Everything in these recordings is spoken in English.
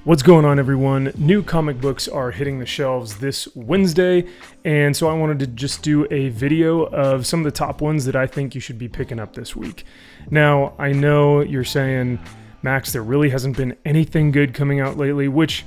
What's going on, everyone? New comic books are hitting the shelves this Wednesday, and so I wanted to just do a video of some of the top ones that I think you should be picking up this week. Now, I know you're saying, Max, there really hasn't been anything good coming out lately, which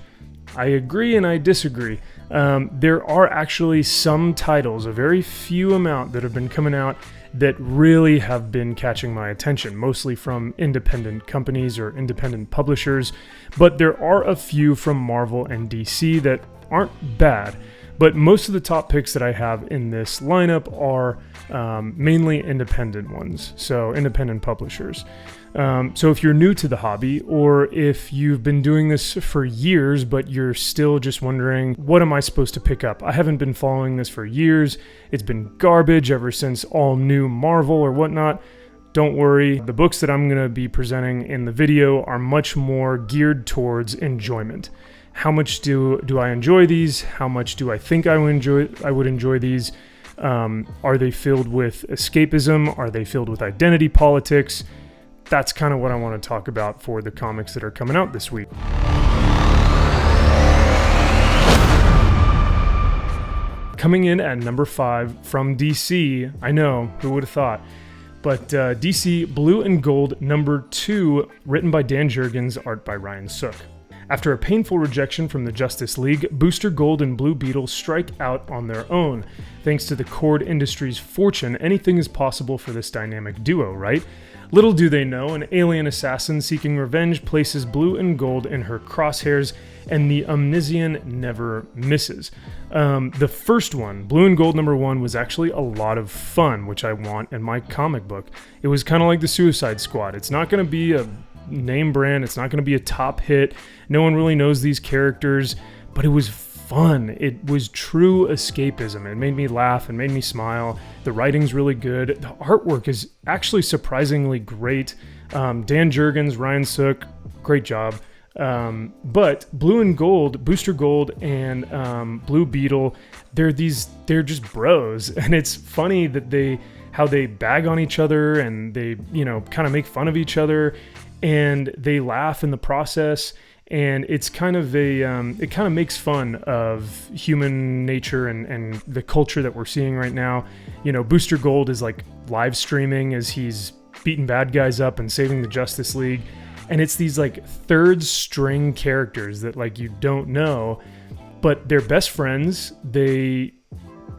I agree and I disagree. There are actually some titles, a very few amount, that have been coming out that really have been catching my attention, mostly from independent companies or independent publishers, but there are a few from Marvel and DC that aren't bad. But most of the top picks that I have in this lineup are mainly independent ones, so independent publishers. So if you're new to the hobby, or if you've been doing this for years, but you're still just wondering, what am I supposed to pick up? I haven't been following this for years. It's been garbage ever since all new Marvel or whatnot. Don't worry, the books that I'm going to be presenting in the video are much more geared towards enjoyment. How much do I enjoy these? How much do I think I would enjoy these? Are they filled with escapism? Are they filled with identity politics? That's kind of what I want to talk about for the comics that are coming out this week. Coming in at number 5 from DC, I know, who would have thought? But DC Blue and Gold number 2, written by Dan Jurgens, art by Ryan Sook. After a painful rejection from the Justice League, Booster Gold and Blue Beetle strike out on their own. Thanks to the Cord Industries' fortune, anything is possible for this dynamic duo, right? Little do they know, an alien assassin seeking revenge places Blue and Gold in her crosshairs, and the Omnissian never misses. The first one, Blue and Gold number 1, was actually a lot of fun, which I want in my comic book. It was kind of like the Suicide Squad. It's not going to be a name brand, it's not going to be a top hit. No one really knows these characters, but it was fun. It was true escapism. It made me laugh and made me smile. The writing's really good. The artwork is actually surprisingly great. Dan Jurgens, Ryan Sook, great job. But Blue and Gold, Booster Gold and Blue Beetle, they're just bros, and it's funny that how they bag on each other and they, kind of make fun of each other, and they laugh in the process. And it's kind of it kind of makes fun of human nature and the culture that we're seeing right now. Booster Gold is like live streaming as he's beating bad guys up and saving the Justice League. And it's these like third string characters that like you don't know, but they're best friends. They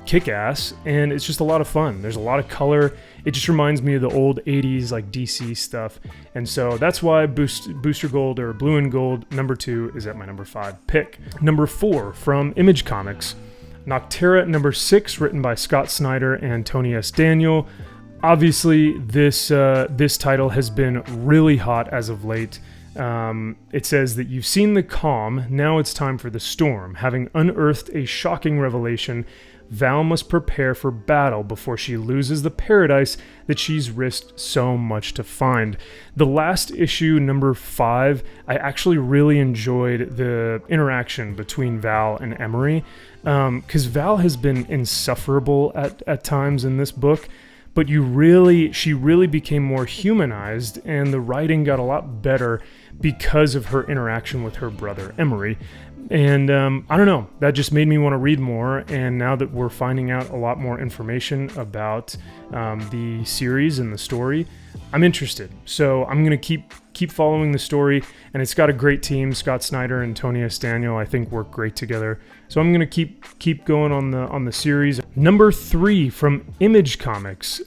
kick ass, and it's just a lot of fun. There's a lot of color. It just reminds me of the old 80s like DC stuff. And so that's why Booster Gold, or Blue and Gold number 2, is at my number 5 pick. Number 4 from Image Comics, Noctera number 6, written by Scott Snyder and Tony S. Daniel. Obviously, this title has been really hot as of late. It says that you've seen the calm, now it's time for the storm. Having unearthed a shocking revelation, Val must prepare for battle before she loses the paradise that she's risked so much to find. The last issue, number 5, I actually really enjoyed the interaction between Val and Emery, because Val has been insufferable at times in this book, but she really became more humanized, and the writing got a lot better because of her interaction with her brother Emery. And I don't know, that just made me want to read more. And now that we're finding out a lot more information about the series and the story, I'm interested. So I'm going to keep following the story, and it's got a great team. Scott Snyder and Tony S. Daniel, I think, work great together. So I'm going to keep going on the series. Number 3 from Image Comics,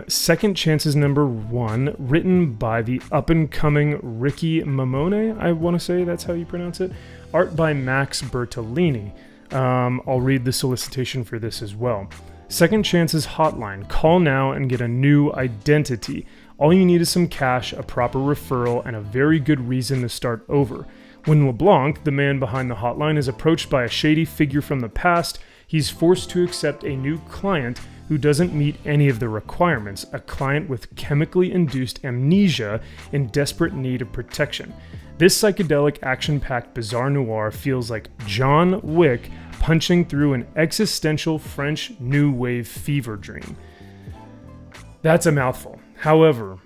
Second Chances number 1, written by the up-and-coming Ricky Mamone, I want to say that's how you pronounce it. Art by Max Bertolini. I'll read the solicitation for this as well. Second Chances Hotline. Call now and get a new identity. All you need is some cash, a proper referral, and a very good reason to start over. When LeBlanc, the man behind the hotline, is approached by a shady figure from the past, he's forced to accept a new client who doesn't meet any of the requirements, a client with chemically induced amnesia in desperate need of protection. This psychedelic, action-packed bizarre noir feels like John Wick punching through an existential French New Wave fever dream. That's a mouthful. However,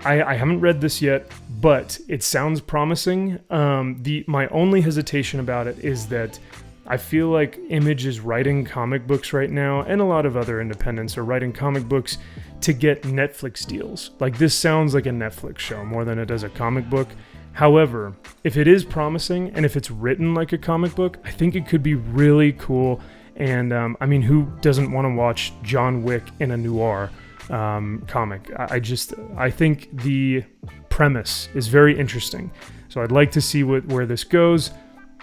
I haven't read this yet, but it sounds promising. My only hesitation about it is that I feel like Image is writing comic books right now, and a lot of other independents are writing comic books to get Netflix deals. Like, this sounds like a Netflix show more than it does a comic book. However, if it is promising and if it's written like a comic book, I think it could be really cool. And I mean, who doesn't want to watch John Wick in a noir comic? I think the premise is very interesting. So I'd like to see where this goes.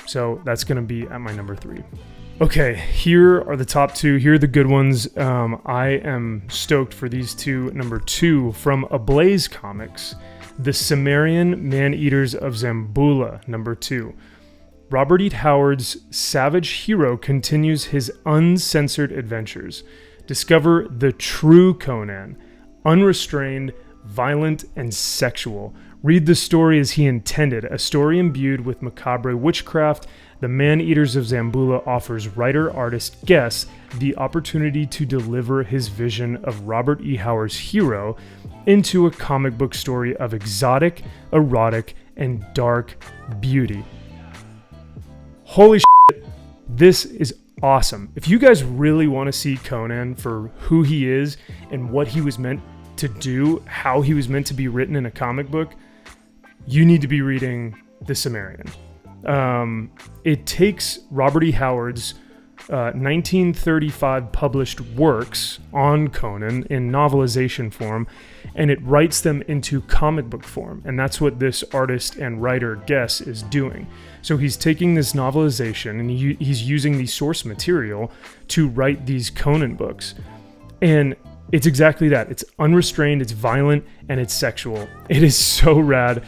So that's going to be at my number 3. Okay, here are the top 2. Here are the good ones. I am stoked for these two. Number 2, from Ablaze Comics, The Cimmerian Man-Eaters of Zambula, number 2. Robert E. Howard's savage hero continues his uncensored adventures. Discover the true Conan, unrestrained, violent, and sexual. Read the story as he intended, a story imbued with macabre witchcraft. The Man-Eaters of Zambula offers writer-artist Guess the opportunity to deliver his vision of Robert E. Howard's hero into a comic book story of exotic, erotic, and dark beauty. Holy shit, this is awesome. If you guys really want to see Conan for who he is and what he was meant to do, how he was meant to be written in a comic book, you need to be reading The Cimmerian. It takes Robert E. Howard's 1935 published works on Conan in novelization form, and it writes them into comic book form. And that's what this artist and writer Guess is doing. So he's taking this novelization and he's using the source material to write these Conan books. And it's exactly that. It's unrestrained, it's violent, and it's sexual. It is so rad.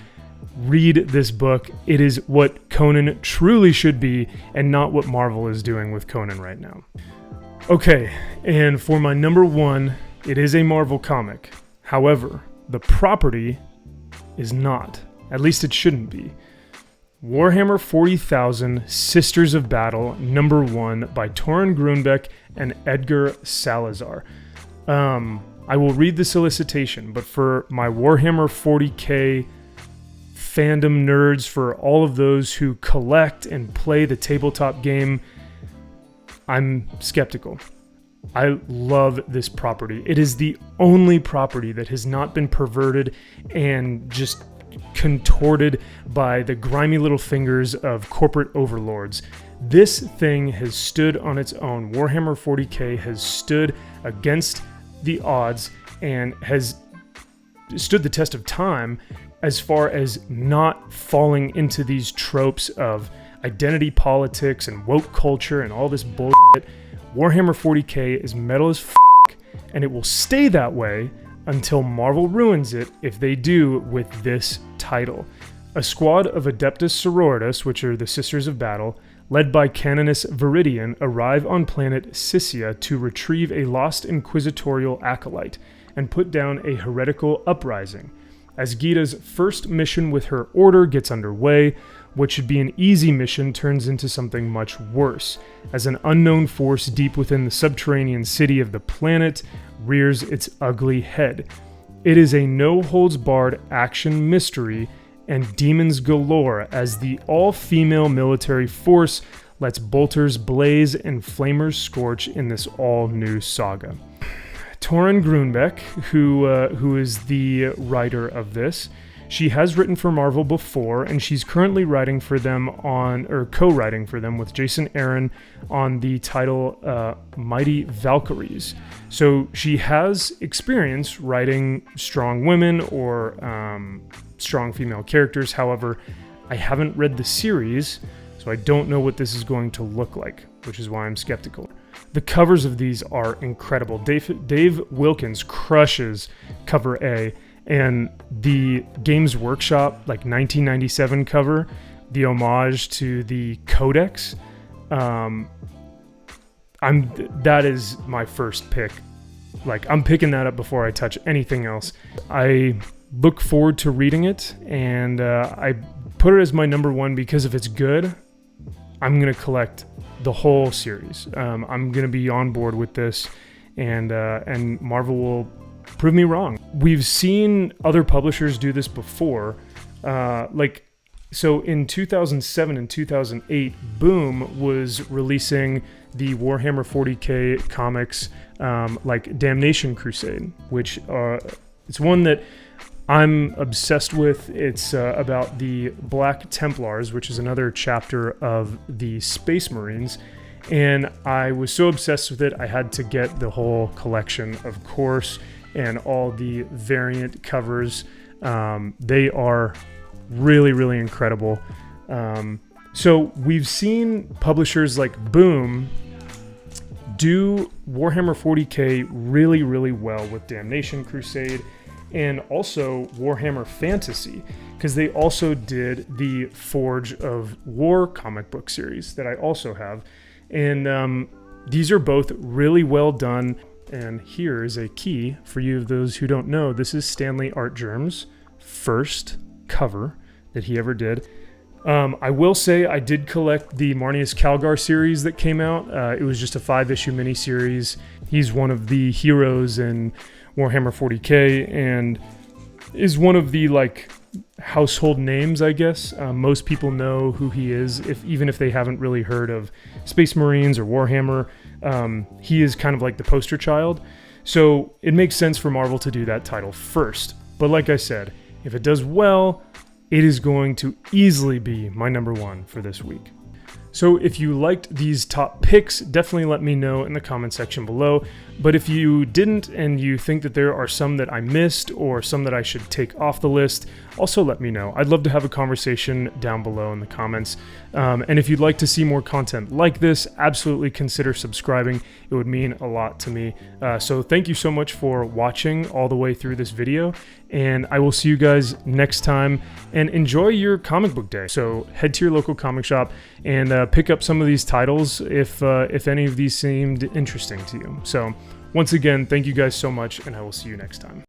Read this book. It is what Conan truly should be, and not what Marvel is doing with Conan right now. Okay, and for my number 1, it is a Marvel comic. However, the property is not. At least it shouldn't be. Warhammer 40,000 Sisters of Battle, number 1, by Torunn Grünbeck and Edgar Salazar. I will read the solicitation, but for my Warhammer 40k fandom nerds, for all of those who collect and play the tabletop game, I'm skeptical. I love this property. It is the only property that has not been perverted and just contorted by the grimy little fingers of corporate overlords. This thing has stood on its own. Warhammer 40k has stood against the odds and has stood the test of time as far as not falling into these tropes of identity politics and woke culture and all this bullshit. Warhammer 40k is metal as f***, and it will stay that way until Marvel ruins it, if they do with this title. A squad of Adeptus Sororitas, which are the Sisters of Battle, led by Canoness Viridian, arrive on planet Sissia to retrieve a lost inquisitorial acolyte and put down a heretical uprising. As Gita's first mission with her order gets underway, what should be an easy mission turns into something much worse, as an unknown force deep within the subterranean city of the planet rears its ugly head. It is a no-holds-barred action mystery and demons galore as the all-female military force lets bolters blaze and flamers scorch in this all-new saga. Torunn Grünbeck, who is the writer of this, she has written for Marvel before, and she's currently writing for them co-writing for them with Jason Aaron on the title Mighty Valkyries. So she has experience writing strong women or strong female characters. However, I haven't read the series, so I don't know what this is going to look like, which is why I'm skeptical. The covers of these are incredible. Dave Wilkins crushes cover A, and the Games Workshop, 1997 cover, the homage to the Codex, that is my first pick. I'm picking that up before I touch anything else. I look forward to reading it, and I put it as my number 1 because if it's good, I'm going to collect the whole series. I'm going to be on board with this, and Marvel will prove me wrong. We've seen other publishers do this before. So in 2007 and 2008, Boom was releasing the Warhammer 40k comics like Damnation Crusade, which it's one that I'm obsessed with. It's about the Black Templars, which is another chapter of the Space Marines. And I was so obsessed with it, I had to get the whole collection, of course, and all the variant covers. They are really, really incredible. So we've seen publishers like Boom do Warhammer 40k really, really well with Damnation Crusade, and also Warhammer Fantasy, because they also did the Forge of War comic book series that I also have. And these are both really well done. And here is a key for you of those who don't know. This is Stanley Artgerm's first cover that he ever did. I will say I did collect the Marneus Calgar series that came out. It was just a 5-issue miniseries. He's one of the heroes in Warhammer 40k and is one of the household names, I guess. Most people know who he is, even if they haven't really heard of Space Marines or Warhammer. He is kind of like the poster child. So it makes sense for Marvel to do that title first. But like I said, if it does well, it is going to easily be my number one for this week. So if you liked these top picks, definitely let me know in the comment section below. But if you didn't and you think that there are some that I missed or some that I should take off the list, also let me know. I'd love to have a conversation down below in the comments. And if you'd like to see more content like this, absolutely consider subscribing. It would mean a lot to me. So thank you so much for watching all the way through this video, and I will see you guys next time, and enjoy your comic book day. So head to your local comic shop and pick up some of these titles if any of these seemed interesting to you. So once again, thank you guys so much, and I will see you next time.